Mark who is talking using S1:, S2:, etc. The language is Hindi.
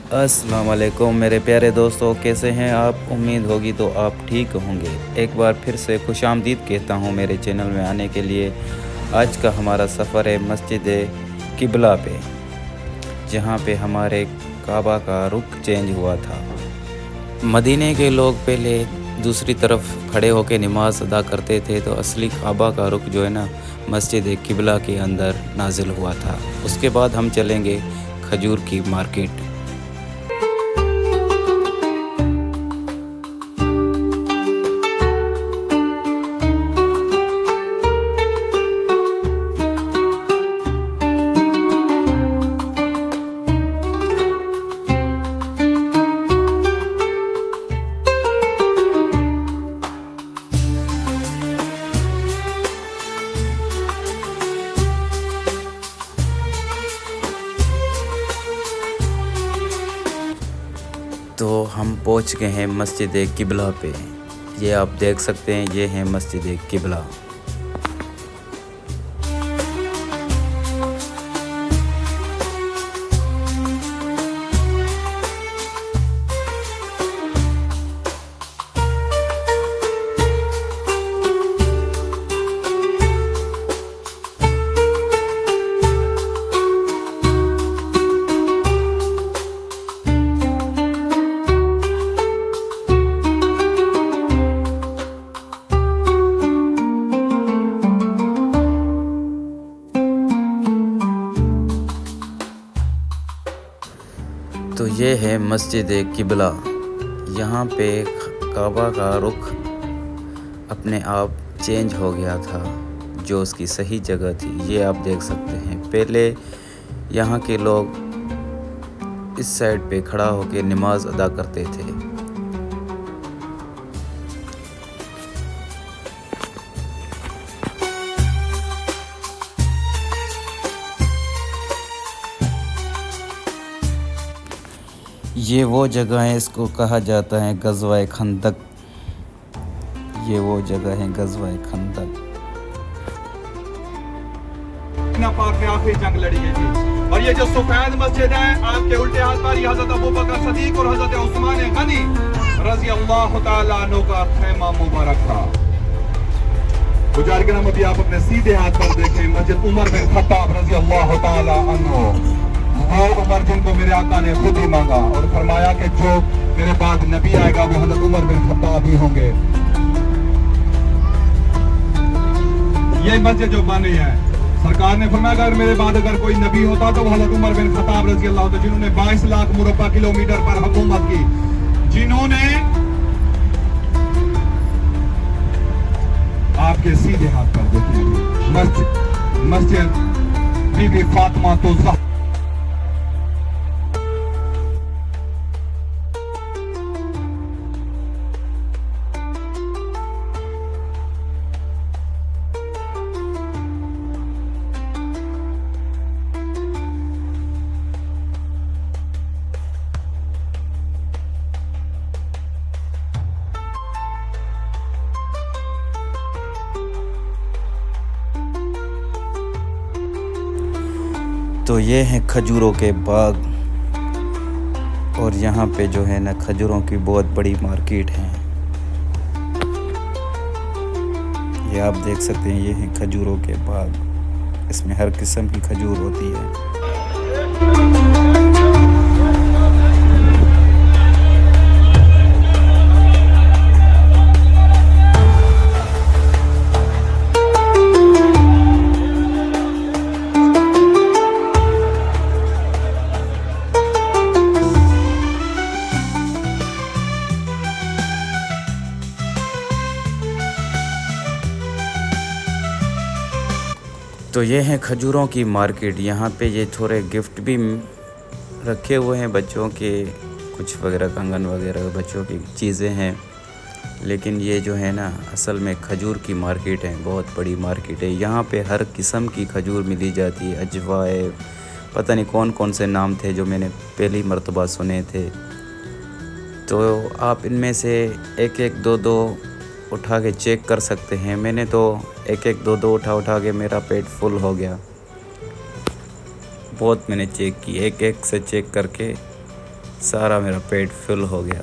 S1: अस्सलाम वालेकुम मेरे प्यारे दोस्तों, कैसे हैं आप? उम्मीद होगी तो आप ठीक होंगे। एक बार फिर से खुशामदीद कहता हूं मेरे चैनल में आने के लिए। आज का हमारा सफ़र है मस्जिद किबला पे, जहां पे हमारे काबा का रुख चेंज हुआ था। मदीने के लोग पहले दूसरी तरफ खड़े होकर नमाज अदा करते थे, तो असली काबा का रुख जो है ना, मस्जिद किबला के अंदर नाजिल हुआ था। उसके बाद हम चलेंगे खजूर की मार्केट। तो हम पहुंच गए हैं मस्जिद किबला पे। ये आप देख सकते हैं, ये है मस्जिद किबला। तो ये है मस्जिद किबला। यहाँ पे काबा का रुख अपने आप चेंज हो गया था, जो उसकी सही जगह थी। ये आप देख सकते हैं, पहले यहाँ के लोग इस साइड पे खड़ा होकर नमाज अदा करते थे। ये वो जगह है, इसको कहा जाता है गज़वा खंदक। ये वो जगह है गज़वा खंदक।
S2: पाक में आखिरी जंग लड़ी है जी। और ये जो सफेद मस्जिद है, आपके उल्टे हाथ पर हजरत अबू बकर सदीक और हजरत उस्मान गनी रजी अल्लाह तआला अन्हु का खैमा मुबारक था। बुजुर्ग अभी आप अपने सीधे हाथ पर देखें, मस्जिद उमर बिन खत्ताब रजी अल्लाह तआला अन्हु, वो उमर जिनको मेरे आका ने खुद ही मांगा और फरमाया कि जो मेरे बाद नबी आएगा वो हजरत उमर बिन खत्ताब ही होंगे। ये मस्जिद जो बन रही है, सरकार ने फरमाया अगर मेरे बाद अगर कोई नबी होता तो वो हजरत उमर बिन खत्ताब रजी अल्लाह तआला, जिन्होंने 22 लाख मुरब्बा किलोमीटर पर हुकूमत की, जिन्होंने आपके सीधे हाथ पर देखिए मस्जिद बीबी फातिमा तो
S1: तो ये हैं खजूरों के बाग, और यहाँ पे जो है ना खजूरों की बहुत बड़ी मार्केट है। ये आप देख सकते हैं, ये हैं खजूरों के बाग। इसमें हर किस्म की खजूर होती है। तो ये हैं खजूरों की मार्केट। यहाँ पे ये थोड़े गिफ्ट भी रखे हुए हैं बच्चों के, कुछ वगैरह कंगन वगैरह बच्चों की चीज़ें हैं। लेकिन ये जो है ना, असल में खजूर की मार्केट है, बहुत बड़ी मार्केट है। यहाँ पे हर किस्म की खजूर मिली जाती है। अजवाए, पता नहीं कौन कौन से नाम थे जो मैंने पहली मर्तबा सुने थे। तो आप इनमें से एक एक दो दो उठा के चेक कर सकते हैं। मैंने तो एक एक दो दो उठा के मेरा पेट फुल हो गया। बहुत मैंने चेक की, एक एक से चेक करके सारा मेरा पेट फुल हो गया।